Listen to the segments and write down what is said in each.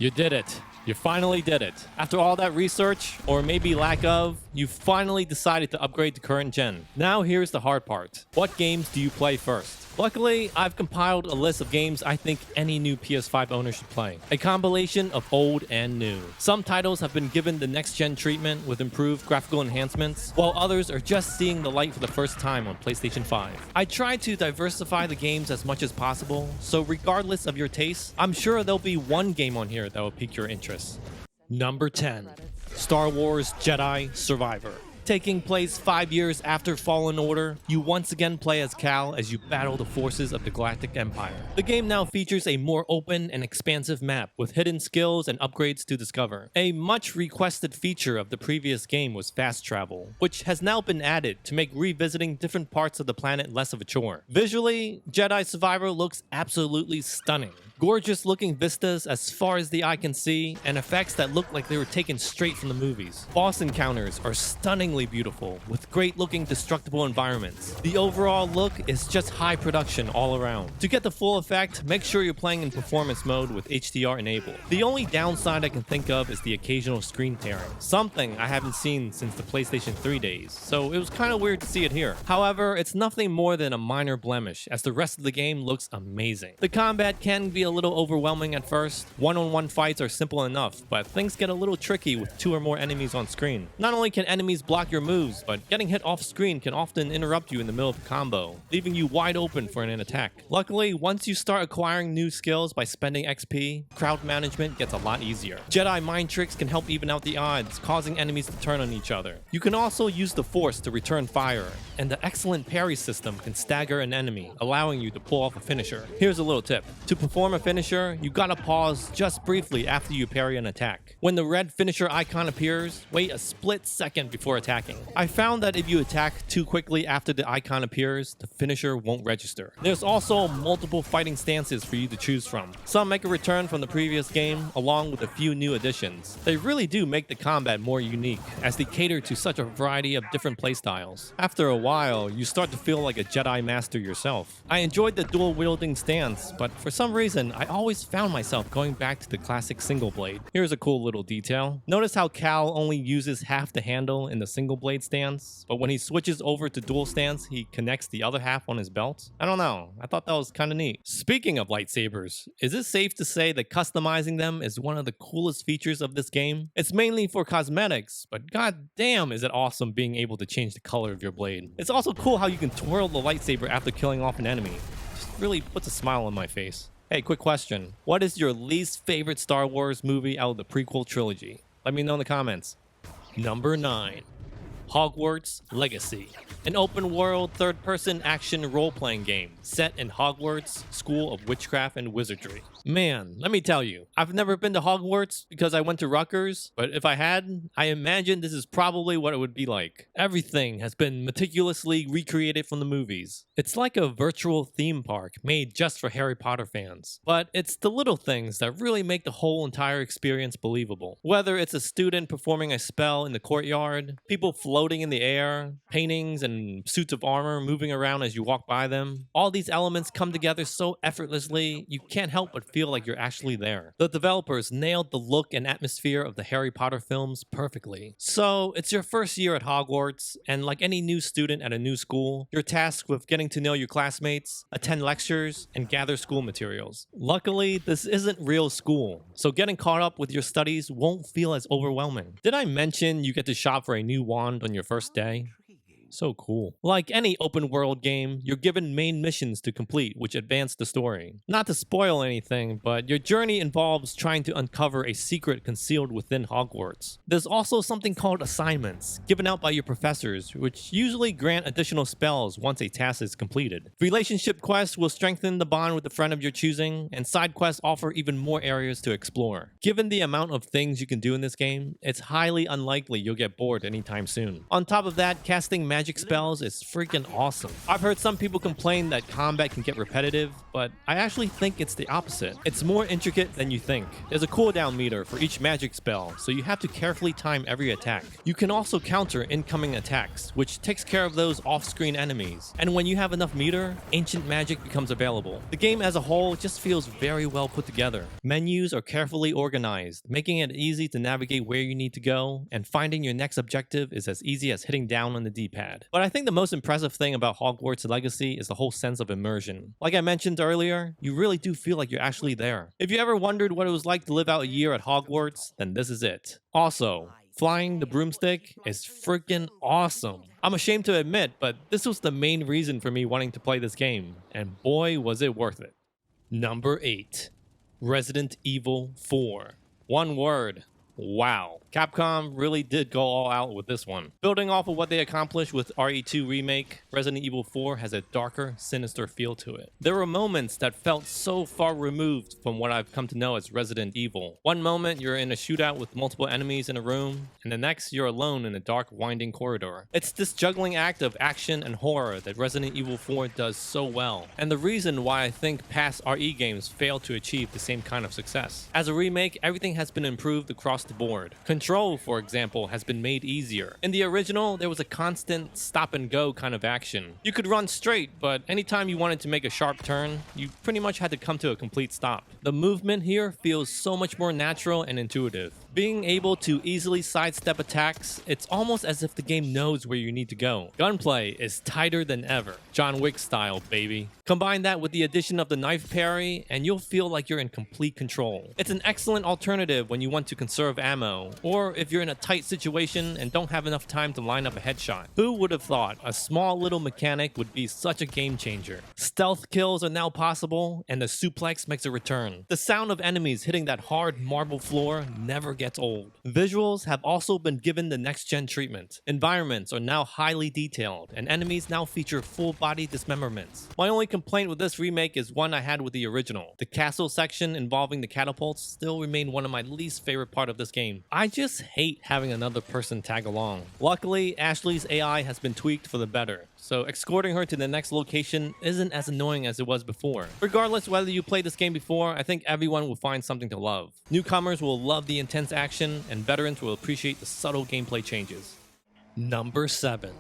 You did it. You finally did it. After all that research, or maybe lack of, you finally decided to upgrade to current gen. Now here's the hard part. What games do you play first? Luckily, I've compiled a list of games I think any new PS5 owner should play. A compilation of old and new. Some titles have been given the next-gen treatment with improved graphical enhancements, while others are just seeing the light for the first time on PlayStation 5. I tried to diversify the games as much as possible, so regardless of your taste, I'm sure there'll be one game on here that will pique your interest. Number 10. Star Wars Jedi Survivor. Taking place 5 years after Fallen Order, you once again play as Cal as you battle the forces of the Galactic Empire. The game now features a more open and expansive map with hidden skills and upgrades to discover. A much requested feature of the previous game was fast travel, which has now been added to make revisiting different parts of the planet less of a chore. Visually, Jedi Survivor looks absolutely stunning. Gorgeous looking vistas as far as the eye can see, and effects that look like they were taken straight from the movies. Boss encounters are stunningly beautiful, with great looking destructible environments. The overall look is just high production all around. To get the full effect, make sure you're playing in performance mode with HDR enabled. The only downside I can think of is the occasional screen tearing, something I haven't seen since the PlayStation 3 days, so it was kind of weird to see it here. However, it's nothing more than a minor blemish, as the rest of the game looks amazing. The combat can be a little overwhelming at first. One-on-one fights are simple enough, but things get a little tricky with 2 or more enemies on screen. Not only can enemies block your moves, but getting hit off screen can often interrupt you in the middle of a combo, leaving you wide open for an attack. Luckily, once you start acquiring new skills by spending XP, crowd management gets a lot easier. Jedi mind tricks can help even out the odds, causing enemies to turn on each other. You can also use the Force to return fire, and the excellent parry system can stagger an enemy, allowing you to pull off a finisher. Here's a little tip. To perform a finisher, you gotta pause just briefly after you parry an attack. When the red finisher icon appears, wait a split second before attacking. I found that if you attack too quickly after the icon appears, the finisher won't register. There's also multiple fighting stances for you to choose from. Some make a return from the previous game, along with a few new additions. They really do make the combat more unique, as they cater to such a variety of different playstyles. After a while, you start to feel like a Jedi Master yourself. I enjoyed the dual-wielding stance, but for some reason, I always found myself going back to the classic single blade. Here's a cool little detail. Notice how Cal only uses half the handle in the single blade stance, but when he switches over to dual stance, he connects the other half on his belt? I don't know. I thought that was kind of neat. Speaking of lightsabers, is it safe to say that customizing them is one of the coolest features of this game? It's mainly for cosmetics, but god damn is it awesome being able to change the color of your blade. It's also cool how you can twirl the lightsaber after killing off an enemy. Just really puts a smile on my face. Hey, quick question. What is your least favorite Star Wars movie out of the prequel trilogy? Let me know in the comments. Number 9. Hogwarts Legacy. An open-world, third-person action role-playing game set in Hogwarts School of Witchcraft and Wizardry. Man, let me tell you, I've never been to Hogwarts because I went to Rutgers, but if I had, I imagine this is probably what it would be like. Everything has been meticulously recreated from the movies. It's like a virtual theme park made just for Harry Potter fans. But it's the little things that really make the whole entire experience believable. Whether it's a student performing a spell in the courtyard, people floating in the air, paintings and suits of armor moving around as you walk by them, all these elements come together so effortlessly, you can't help but feel like you're actually there. The developers nailed the look and atmosphere of the Harry Potter films perfectly. So, it's your first year at Hogwarts, and like any new student at a new school, you're tasked with getting to know your classmates, attend lectures, and gather school materials. Luckily, this isn't real school, so getting caught up with your studies won't feel as overwhelming. Did I mention you get to shop for a new wand on your first day? So cool. Like any open world game, you're given main missions to complete which advance the story. Not to spoil anything, but your journey involves trying to uncover a secret concealed within Hogwarts. There's also something called assignments, given out by your professors, which usually grant additional spells once a task is completed. Relationship quests will strengthen the bond with the friend of your choosing, and side quests offer even more areas to explore. Given the amount of things you can do in this game, it's highly unlikely you'll get bored anytime soon. On top of that, casting magic magic spells is freaking awesome. I've heard some people complain that combat can get repetitive, but I actually think it's the opposite. It's more intricate than you think. There's a cooldown meter for each magic spell, so you have to carefully time every attack. You can also counter incoming attacks, which takes care of those off-screen enemies. And when you have enough meter, ancient magic becomes available. The game as a whole just feels very well put together. Menus are carefully organized, making it easy to navigate where you need to go, and finding your next objective is as easy as hitting down on the D-pad. But I think the most impressive thing about Hogwarts Legacy is the whole sense of immersion. Like I mentioned earlier, you really do feel like you're actually there. If you ever wondered what it was like to live out a year at Hogwarts, then this is it. Also, flying the broomstick is freaking awesome. I'm ashamed to admit, but this was the main reason for me wanting to play this game, and boy was it worth it. Number 8. Resident Evil 4. One word. Wow. Capcom really did go all out with this one. Building off of what they accomplished with RE2 Remake, Resident Evil 4 has a darker, sinister feel to it. There were moments that felt so far removed from what I've come to know as Resident Evil. One moment you're in a shootout with multiple enemies in a room, and the next you're alone in a dark, winding corridor. It's this juggling act of action and horror that Resident Evil 4 does so well, and the reason why I think past RE games fail to achieve the same kind of success. As a remake, everything has been improved across the board. Control, for example, has been made easier. In the original, there was a constant stop-and-go kind of action. You could run straight, but anytime you wanted to make a sharp turn, you pretty much had to come to a complete stop. The movement here feels so much more natural and intuitive. Being able to easily sidestep attacks, it's almost as if the game knows where you need to go. Gunplay is tighter than ever. John Wick style, baby. Combine that with the addition of the knife parry, and you'll feel like you're in complete control. It's an excellent alternative when you want to conserve ammo, or if you're in a tight situation and don't have enough time to line up a headshot. Who would have thought a small little mechanic would be such a game changer? Stealth kills are now possible, and the suplex makes a return. The sound of enemies hitting that hard marble floor never gets old. Visuals have also been given the next-gen treatment. Environments are now highly detailed, and enemies now feature full-body dismemberments. My only complaint with this remake is one I had with the original. The castle section involving the catapults still remain one of my least favorite part of this game. I just hate having another person tag along. Luckily, Ashley's AI has been tweaked for the better, so escorting her to the next location isn't as annoying as it was before. Regardless whether you played this game before, I think everyone will find something to love. Newcomers will love the intense action, and veterans will appreciate the subtle gameplay changes. Number 7.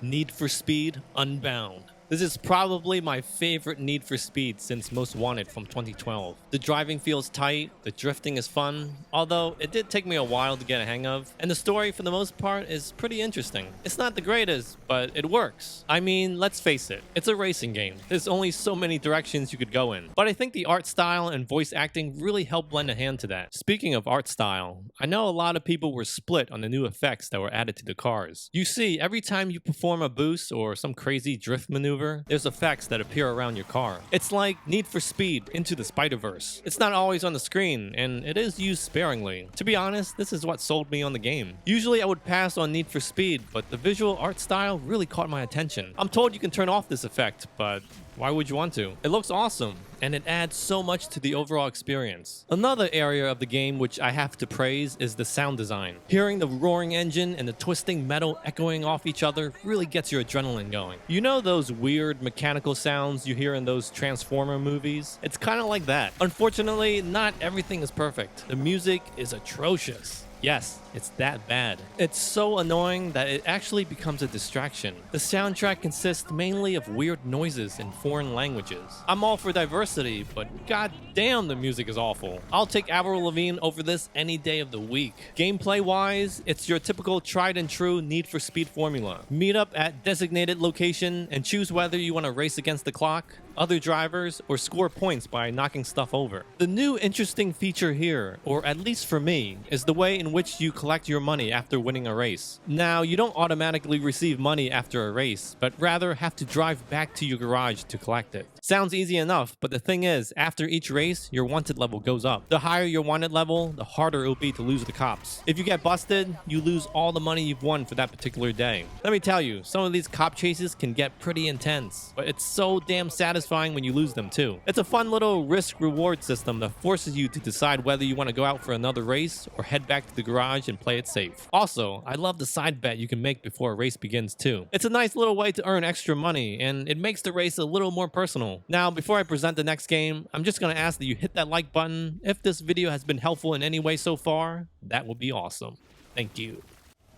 Need for Speed Unbound. This is probably my favorite Need for Speed since Most Wanted from 2012. The driving feels tight, the drifting is fun, although it did take me a while to get a hang of, and the story for the most part is pretty interesting. It's not the greatest, but it works. I mean, let's face it, it's a racing game. There's only so many directions you could go in, but I think the art style and voice acting really helped lend a hand to that. Speaking of art style, I know a lot of people were split on the new effects that were added to the cars. You see, every time you perform a boost or some crazy drift maneuver, there's effects that appear around your car. It's like Need for Speed Into the Spider-Verse. It's not always on the screen, and it is used sparingly. To be honest, this is what sold me on the game. Usually I would pass on Need for Speed, but the visual art style really caught my attention. I'm told you can turn off this effect, but why would you want to? It looks awesome, and it adds so much to the overall experience. Another area of the game which I have to praise is the sound design. Hearing the roaring engine and the twisting metal echoing off each other really gets your adrenaline going. You know those weird mechanical sounds you hear in those Transformer movies? It's kind of like that. Unfortunately, not everything is perfect. The music is atrocious. Yes, it's that bad. It's so annoying that it actually becomes a distraction. The soundtrack consists mainly of weird noises in foreign languages. I'm all for diversity, but goddamn the music is awful. I'll take Avril Lavigne over this any day of the week. Gameplay-wise, it's your typical tried and true Need for Speed formula. Meet up at designated location and choose whether you want to race against the clock, other drivers, or score points by knocking stuff over. The new interesting feature here, or at least for me, is the way in which you collect your money after winning a race. Now, you don't automatically receive money after a race, but rather have to drive back to your garage to collect it. Sounds easy enough, but the thing is, after each race, your wanted level goes up. The higher your wanted level, the harder it will be to lose the cops. If you get busted, you lose all the money you've won for that particular day. Let me tell you, some of these cop chases can get pretty intense, but it's so damn satisfying satisfying when you lose them too. It's a fun little risk-reward system that forces you to decide whether you want to go out for another race or head back to the garage and play it safe. Also, I love the side bet you can make before a race begins too. It's a nice little way to earn extra money, and it makes the race a little more personal. Now, before I present the next game, I'm just going to ask that you hit that like button. If this video has been helpful in any way so far, that would be awesome. Thank you.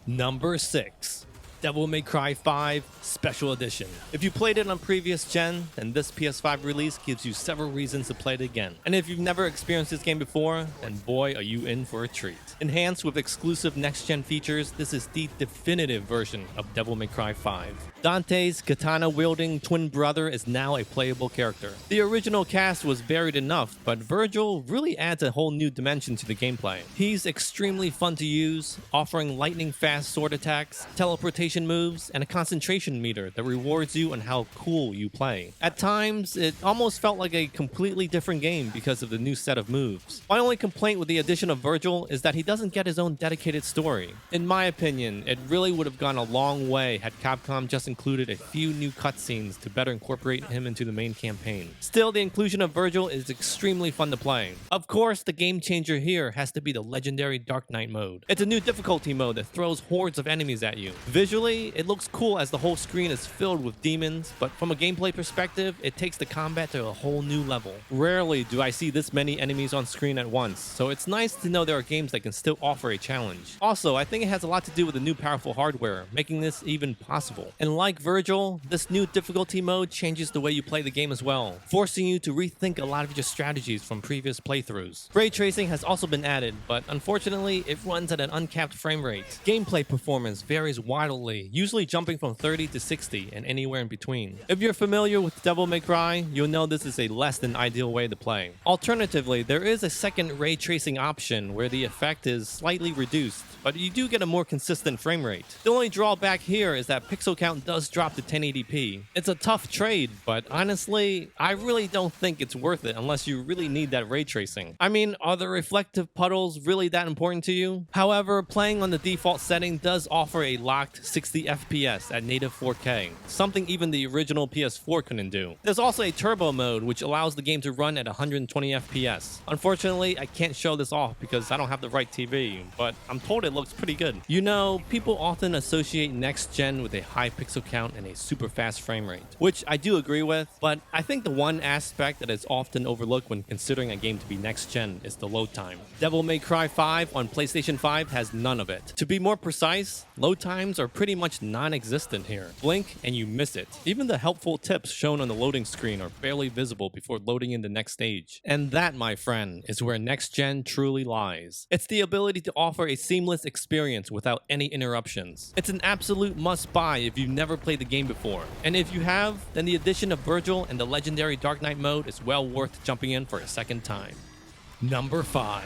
Number 6. Devil May Cry 5 Special Edition. If you played it on previous gen, then this PS5 release gives you several reasons to play it again. And if you've never experienced this game before, then boy are you in for a treat. Enhanced with exclusive next-gen features, this is the definitive version of Devil May Cry 5. Dante's katana-wielding twin brother is now a playable character. The original cast was varied enough, but Virgil really adds a whole new dimension to the gameplay. He's extremely fun to use, offering lightning-fast sword attacks, teleportation moves, and a concentration meter that rewards you on how cool you play. At times, it almost felt like a completely different game because of the new set of moves. My only complaint with the addition of Virgil is that he doesn't get his own dedicated story. In my opinion, it really would have gone a long way had Capcom just included a few new cutscenes to better incorporate him into the main campaign. Still, the inclusion of Virgil is extremely fun to play. Of course, the game changer here has to be the legendary Dark Knight mode. It's a new difficulty mode that throws hordes of enemies at you. Visually, it looks cool as the whole screen is filled with demons, but from a gameplay perspective, it takes the combat to a whole new level. Rarely do I see this many enemies on screen at once, so it's nice to know there are games that can still offer a challenge. Also, I think it has a lot to do with the new powerful hardware, making this even possible. And like Virgil, this new difficulty mode changes the way you play the game as well, forcing you to rethink a lot of your strategies from previous playthroughs. Ray tracing has also been added, but unfortunately, it runs at an uncapped frame rate. Gameplay performance varies wildly, usually jumping from 30 to 60 and anywhere in between. If you're familiar with Devil May Cry, you'll know this is a less than ideal way to play. Alternatively, there is a second ray tracing option where the effect is slightly reduced, but you do get a more consistent frame rate. The only drawback here is that pixel count does drop to 1080p. It's a tough trade, but honestly, I really don't think it's worth it unless you really need that ray tracing. I mean, are the reflective puddles really that important to you? However, playing on the default setting does offer a locked 60 FPS at native 4K, something even the original PS4 couldn't do. There's also a turbo mode which allows the game to run at 120 FPS. Unfortunately, I can't show this off because I don't have the right TV, but I'm told it looks pretty good. You know, people often associate next gen with a high pixel count and a super fast frame rate, which I do agree with, but I think the one aspect that is often overlooked when considering a game to be next gen is the load time. Devil May Cry 5 on PlayStation 5 has none of it. To be more precise, load times are pretty much non-existent here. Blink and you miss it. Even the helpful tips shown on the loading screen are barely visible before loading in the next stage. And that, my friend, is where next gen truly lies. It's the ability to offer a seamless experience without any interruptions. It's an absolute must-buy if you've never played the game before. And if you have, then the addition of Virgil and the legendary Dark Knight mode is well worth jumping in for a second time. Number 5.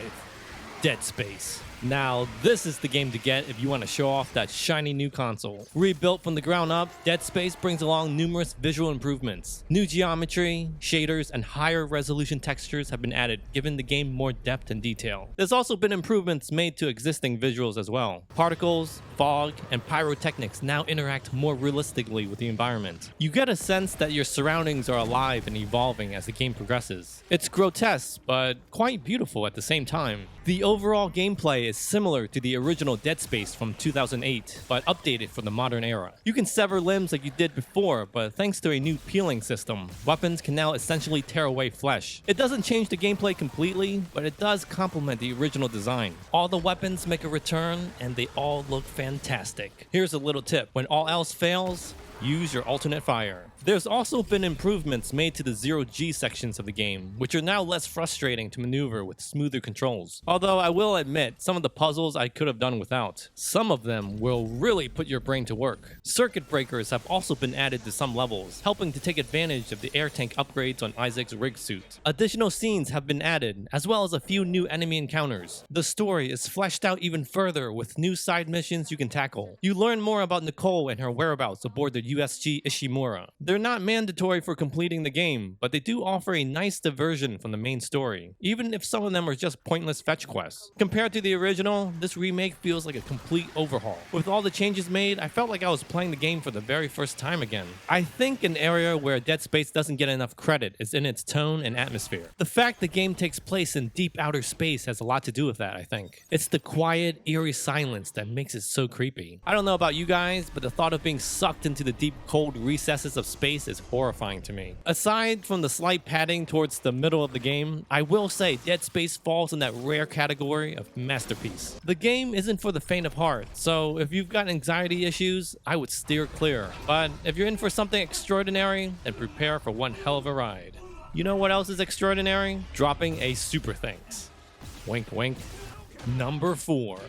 Dead Space. Now, this is the game to get if you want to show off that shiny new console. Rebuilt from the ground up, Dead Space brings along numerous visual improvements. New geometry, shaders, and higher resolution textures have been added, giving the game more depth and detail. There's also been improvements made to existing visuals as well. Particles, fog, and pyrotechnics now interact more realistically with the environment. You get a sense that your surroundings are alive and evolving as the game progresses. It's grotesque, but quite beautiful at the same time. The overall gameplay is similar to the original Dead Space from 2008, but updated for the modern era. You can sever limbs like you did before, but thanks to a new peeling system, weapons can now essentially tear away flesh. It doesn't change the gameplay completely, but it does complement the original design. All the weapons make a return, and they all look fantastic. Here's a little tip: when all else fails, use your alternate fire. There's also been improvements made to the zero-G sections of the game, which are now less frustrating to maneuver with smoother controls. Although I will admit, some of the puzzles I could have done without. Some of them will really put your brain to work. Circuit breakers have also been added to some levels, helping to take advantage of the air tank upgrades on Isaac's rig suit. Additional scenes have been added, as well as a few new enemy encounters. The story is fleshed out even further with new side missions you can tackle. You learn more about Nicole and her whereabouts aboard the USG Ishimura. They're not mandatory for completing the game, but they do offer a nice diversion from the main story, even if some of them are just pointless fetch quests. Compared to the original, this remake feels like a complete overhaul. With all the changes made, I felt like I was playing the game for the very first time again. I think an area where Dead Space doesn't get enough credit is in its tone and atmosphere. The fact the game takes place in deep outer space has a lot to do with that, I think. It's the quiet, eerie silence that makes it so creepy. I don't know about you guys, but the thought of being sucked into the deep, cold recesses of space is horrifying to me. Aside from the slight padding towards the middle of the game, I will say Dead Space falls in that rare category of masterpiece. The game isn't for the faint of heart, so if you've got anxiety issues, I would steer clear. But if you're in for something extraordinary, then prepare for one hell of a ride. You know what else is extraordinary? Dropping a super thanks. Wink wink. Number 4.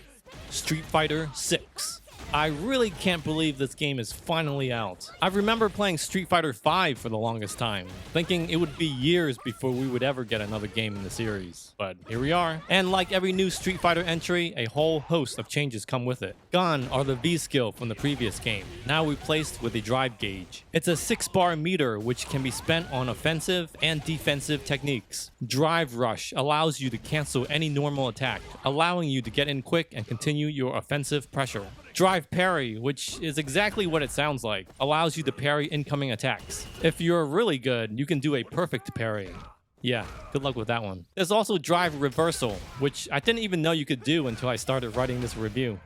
Street Fighter 6. I really can't believe this game is finally out. I remember playing Street Fighter V for the longest time, thinking it would be years before we would ever get another game in the series. But here we are. And like every new Street Fighter entry, a whole host of changes come with it. Gone are the V-skill from the previous game, now replaced with a drive gauge. It's a 6-bar meter which can be spent on offensive and defensive techniques. Drive Rush allows you to cancel any normal attack, allowing you to get in quick and continue your offensive pressure. Drive Parry, which is exactly what it sounds like, allows you to parry incoming attacks. If you're really good, you can do a perfect parry. Yeah, good luck with that one. There's also Drive Reversal, which I didn't even know you could do until I started writing this review.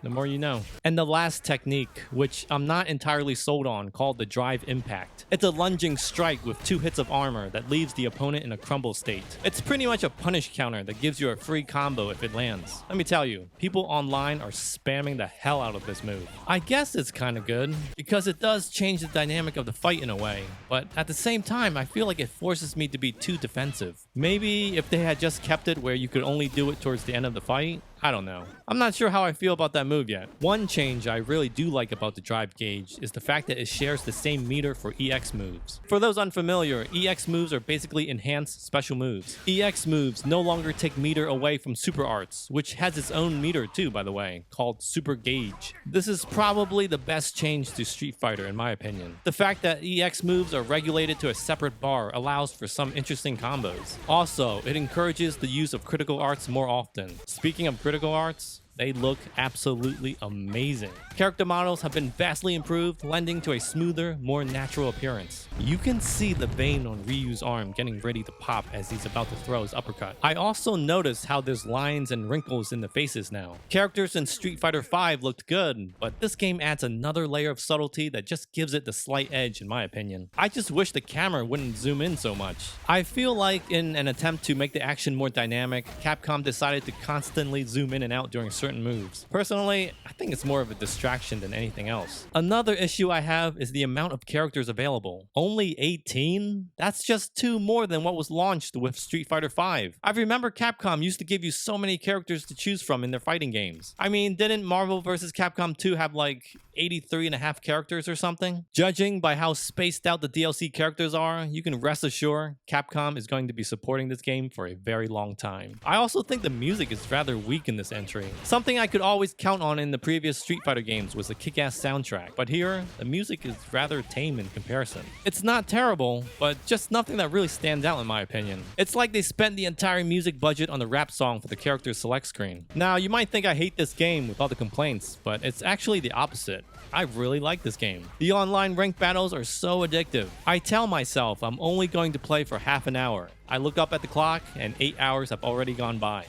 The more you know. And the last technique, which I'm not entirely sold on, called the Drive Impact. It's a lunging strike with 2 hits of armor that leaves the opponent in a crumble state. It's pretty much a punish counter that gives you a free combo if it lands. Let me tell you, people online are spamming the hell out of this move. I guess it's kind of good, because it does change the dynamic of the fight in a way, but at the same time, I feel like it forces me to be too defensive. Maybe if they had just kept it where you could only do it towards the end of the fight, I don't know. I'm not sure how I feel about that move yet. One change I really do like about the drive gauge is the fact that it shares the same meter for EX moves. For those unfamiliar, EX moves are basically enhanced special moves. EX moves no longer take meter away from Super Arts, which has its own meter too, by the way, called Super Gauge. This is probably the best change to Street Fighter in my opinion. The fact that EX moves are regulated to a separate bar allows for some interesting combos. Also, it encourages the use of critical arts more often. Speaking of critical arts, they look absolutely amazing. Character models have been vastly improved, lending to a smoother, more natural appearance. You can see the vein on Ryu's arm getting ready to pop as he's about to throw his uppercut. I also noticed how there's lines and wrinkles in the faces now. Characters in Street Fighter V looked good, but this game adds another layer of subtlety that just gives it the slight edge in my opinion. I just wish the camera wouldn't zoom in so much. I feel like in an attempt to make the action more dynamic, Capcom decided to constantly zoom in and out during certain moves. Personally, I think it's more of a distraction than anything else. Another issue I have is the amount of characters available. Only 18? That's just 2 more than what was launched with Street Fighter V. I remember Capcom used to give you so many characters to choose from in their fighting games. I mean, didn't Marvel vs. Capcom 2 have like 83.5 characters or something? Judging by how spaced out the DLC characters are, you can rest assured Capcom is going to be supporting this game for a very long time. I also think the music is rather weak in this entry. Something I could always count on in the previous Street Fighter games was the kick-ass soundtrack, but here, the music is rather tame in comparison. It's not terrible, but just nothing that really stands out in my opinion. It's like they spent the entire music budget on the rap song for the character's select screen. Now, you might think I hate this game with all the complaints, but it's actually the opposite. I really like this game. The online ranked battles are so addictive. I tell myself I'm only going to play for half an hour. I look up at the clock and 8 hours have already gone by.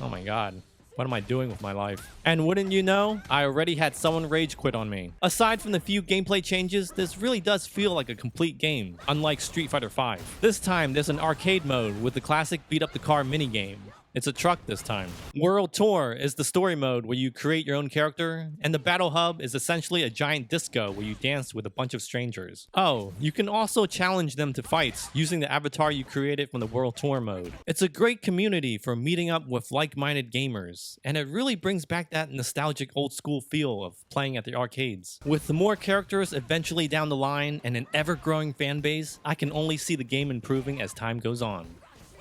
Oh my god. What am I doing with my life? And wouldn't you know, I already had someone rage quit on me. Aside from the few gameplay changes, this really does feel like a complete game, unlike Street Fighter V. This time, there's an arcade mode with the classic beat up the car minigame. It's a truck this time. World Tour is the story mode where you create your own character, and the Battle Hub is essentially a giant disco where you dance with a bunch of strangers. Oh, you can also challenge them to fights using the avatar you created from the World Tour mode. It's a great community for meeting up with like-minded gamers, and it really brings back that nostalgic old school feel of playing at the arcades. With more characters eventually down the line and an ever-growing fan base, I can only see the game improving as time goes on.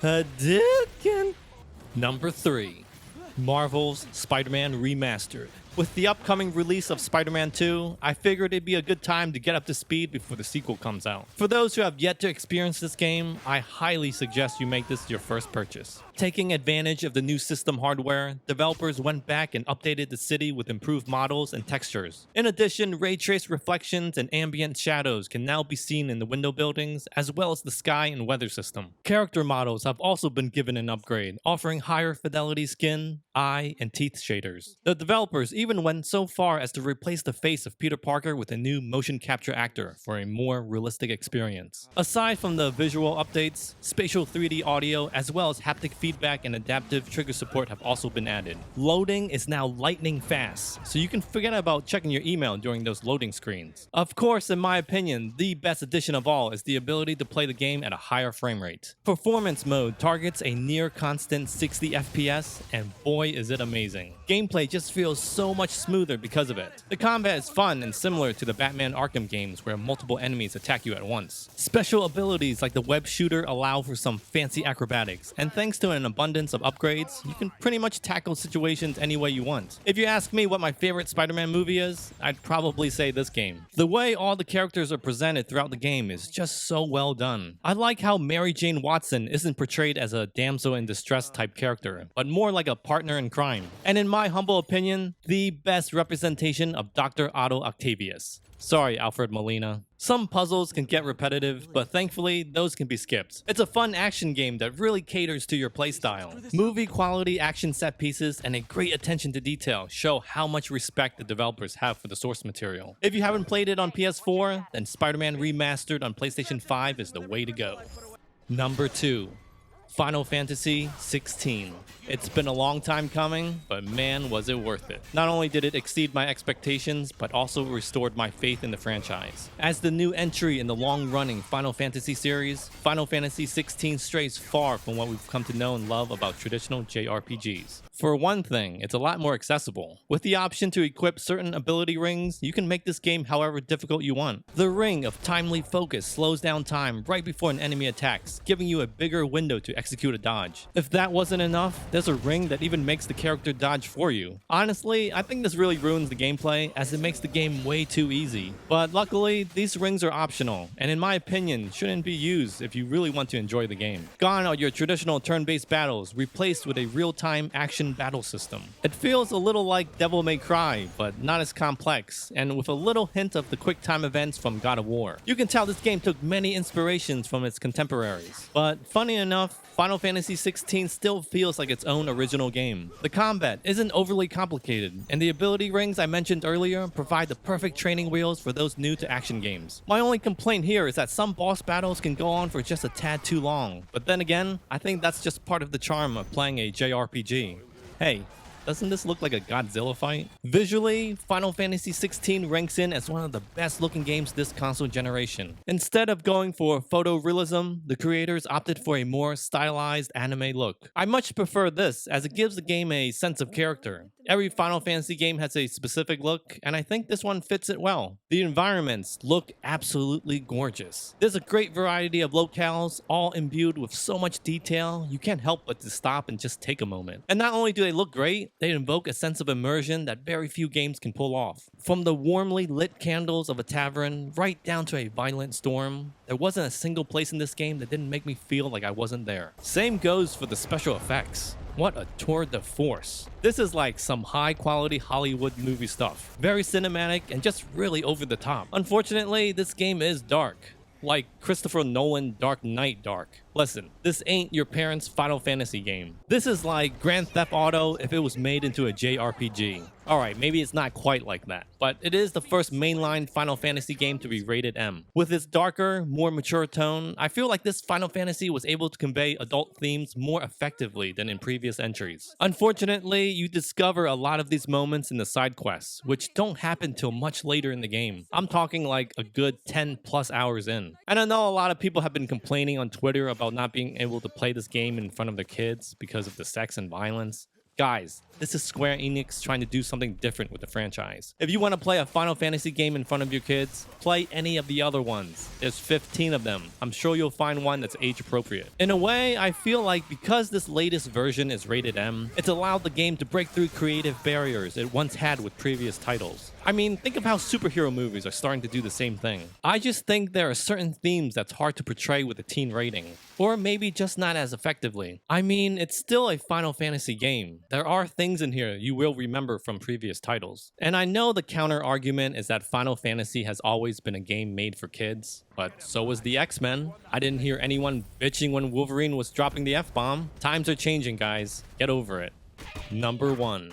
Hadouken! Number 3. Marvel's Spider-Man Remastered. With the upcoming release of Spider-Man 2, I figured it'd be a good time to get up to speed before the sequel comes out. For those who have yet to experience this game, I highly suggest you make this your first purchase. Taking advantage of the new system hardware, developers went back and updated the city with improved models and textures. In addition, ray trace reflections and ambient shadows can now be seen in the window buildings, as well as the sky and weather system. Character models have also been given an upgrade, offering higher fidelity skin, eye, and teeth shaders. The developers even went so far as to replace the face of Peter Parker with a new motion capture actor for a more realistic experience. Aside from the visual updates, spatial 3D audio as well as haptic feedback and adaptive trigger support have also been added. Loading is now lightning fast, so you can forget about checking your email during those loading screens. Of course, in my opinion, the best addition of all is the ability to play the game at a higher frame rate. Performance mode targets a near constant 60 FPS, and boy is it amazing. Gameplay just feels so much smoother because of it. The combat is fun and similar to the Batman Arkham games where multiple enemies attack you at once. Special abilities like the web shooter allow for some fancy acrobatics, and thanks to an abundance of upgrades, you can pretty much tackle situations any way you want. If you ask me what my favorite Spider-Man movie is, I'd probably say this game. The way all the characters are presented throughout the game is just so well done. I like how Mary Jane Watson isn't portrayed as a damsel in distress type character, but more like a partner in crime. And in my humble opinion, the best representation of Dr. Otto Octavius. Sorry, Alfred Molina. Some puzzles can get repetitive, but thankfully, those can be skipped. It's a fun action game that really caters to your playstyle. Movie quality action set pieces and a great attention to detail show how much respect the developers have for the source material. If you haven't played it on PS4, then Spider-Man Remastered on PlayStation 5 is the way to go. Number 2. Final Fantasy XVI. It's been a long time coming, but man was it worth it. Not only did it exceed my expectations, but also restored my faith in the franchise. As the new entry in the long-running Final Fantasy series, Final Fantasy XVI strays far from what we've come to know and love about traditional JRPGs. For one thing, it's a lot more accessible. With the option to equip certain ability rings, you can make this game however difficult you want. The Ring of Timely Focus slows down time right before an enemy attacks, giving you a bigger window to execute a dodge. If that wasn't enough, there's a ring that even makes the character dodge for you. Honestly, I think this really ruins the gameplay as it makes the game way too easy. But luckily, these rings are optional, and in my opinion, shouldn't be used if you really want to enjoy the game. Gone are your traditional turn-based battles, replaced with a real-time action battle system. It feels a little like Devil May Cry, but not as complex, and with a little hint of the quick time events from God of War. You can tell this game took many inspirations from its contemporaries. But funny enough, Final Fantasy XVI still feels like its own original game. The combat isn't overly complicated, and the ability rings I mentioned earlier provide the perfect training wheels for those new to action games. My only complaint here is that some boss battles can go on for just a tad too long, but then again, I think that's just part of the charm of playing a JRPG. Hey, doesn't this look like a Godzilla fight? Visually, Final Fantasy XVI ranks in as one of the best looking games this console generation. Instead of going for photorealism, the creators opted for a more stylized anime look. I much prefer this as it gives the game a sense of character. Every Final Fantasy game has a specific look, and I think this one fits it well. The environments look absolutely gorgeous. There's a great variety of locales, all imbued with so much detail, you can't help but to stop and just take a moment. And not only do they look great, they invoke a sense of immersion that very few games can pull off. From the warmly lit candles of a tavern, right down to a violent storm, there wasn't a single place in this game that didn't make me feel like I wasn't there. Same goes for the special effects. What a tour de force. This is like some high quality Hollywood movie stuff. Very cinematic and just really over the top. Unfortunately, this game is dark. Like Christopher Nolan Dark Knight dark. Listen, this ain't your parents' Final Fantasy game. This is like Grand Theft Auto if it was made into a JRPG. Alright, maybe it's not quite like that, but it is the first mainline Final Fantasy game to be rated M. With its darker, more mature tone, I feel like this Final Fantasy was able to convey adult themes more effectively than in previous entries. Unfortunately, you discover a lot of these moments in the side quests, which don't happen till much later in the game. I'm talking like a good 10 plus hours in. And I know a lot of people have been complaining on Twitter about not being able to play this game in front of their kids because of the sex and violence. Guys, this is Square Enix trying to do something different with the franchise. If you want to play a Final Fantasy game in front of your kids, play any of the other ones. There's 15 of them. I'm sure you'll find one that's age appropriate. In a way, I feel like because this latest version is rated M, it's allowed the game to break through creative barriers it once had with previous titles. I mean, think of how superhero movies are starting to do the same thing. I just think there are certain themes that's hard to portray with a teen rating, or maybe just not as effectively. I mean, it's still a Final Fantasy game. There are things in here you will remember from previous titles. And I know the counter argument is that Final Fantasy has always been a game made for kids, but so was the X-Men. I didn't hear anyone bitching when Wolverine was dropping the F-bomb. Times are changing, guys. Get over it. Number 1.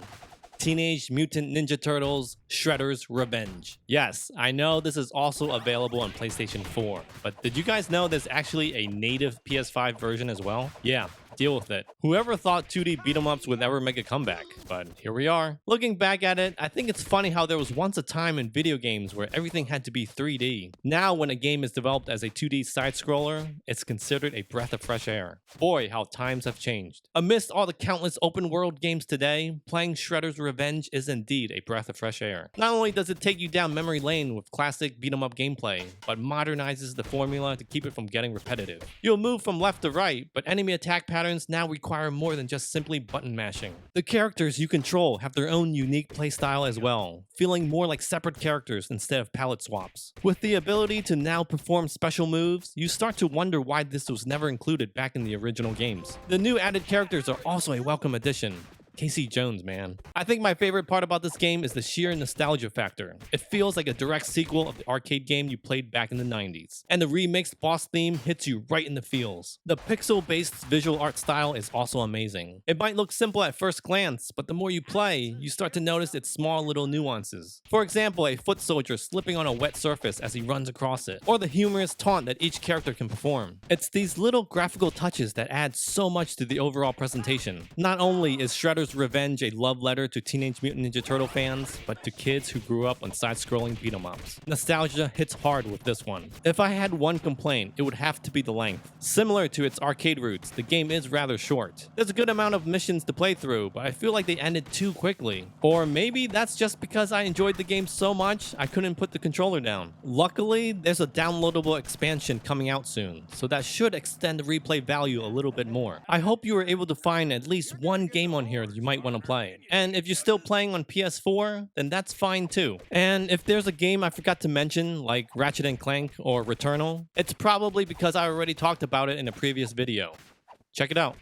Teenage Mutant Ninja Turtles Shredder's Revenge. Yes, I know this is also available on PlayStation 4, but did you guys know there's actually a native PS5 version as well? Yeah. Deal with it. Whoever thought 2D beat-em-ups would ever make a comeback? But here we are. Looking back at it, I think it's funny how there was once a time in video games where everything had to be 3D. Now, when a game is developed as a 2D side-scroller, it's considered a breath of fresh air. Boy, how times have changed. Amidst all the countless open-world games today, playing Shredder's Revenge is indeed a breath of fresh air. Not only does it take you down memory lane with classic beat-em-up gameplay, but modernizes the formula to keep it from getting repetitive. You'll move from left to right, but enemy attack patterns now require more than just simply button mashing. The characters you control have their own unique playstyle as well, feeling more like separate characters instead of palette swaps. With the ability to now perform special moves, you start to wonder why this was never included back in the original games. The new added characters are also a welcome addition. Casey Jones, man. I think my favorite part about this game is the sheer nostalgia factor. It feels like a direct sequel of the arcade game you played back in the 90s. And the remixed boss theme hits you right in the feels. The pixel-based visual art style is also amazing. It might look simple at first glance, but the more you play, you start to notice its small little nuances. For example, a foot soldier slipping on a wet surface as he runs across it, or the humorous taunt that each character can perform. It's these little graphical touches that add so much to the overall presentation. Not only is Shredder's Revenge a love letter to Teenage Mutant Ninja Turtle fans, but to kids who grew up on side-scrolling beat-em-ups. Nostalgia hits hard with this one. If I had one complaint, it would have to be the length. Similar to its arcade roots, the game is rather short. There's a good amount of missions to play through, but I feel like they ended too quickly. Or maybe that's just because I enjoyed the game so much, I couldn't put the controller down. Luckily, there's a downloadable expansion coming out soon, so that should extend the replay value a little bit more. I hope you were able to find at least one game on here you might want to play. And if you're still playing on PS4, then that's fine too. And if there's a game I forgot to mention, like Ratchet & Clank or Returnal, it's probably because I already talked about it in a previous video. Check it out.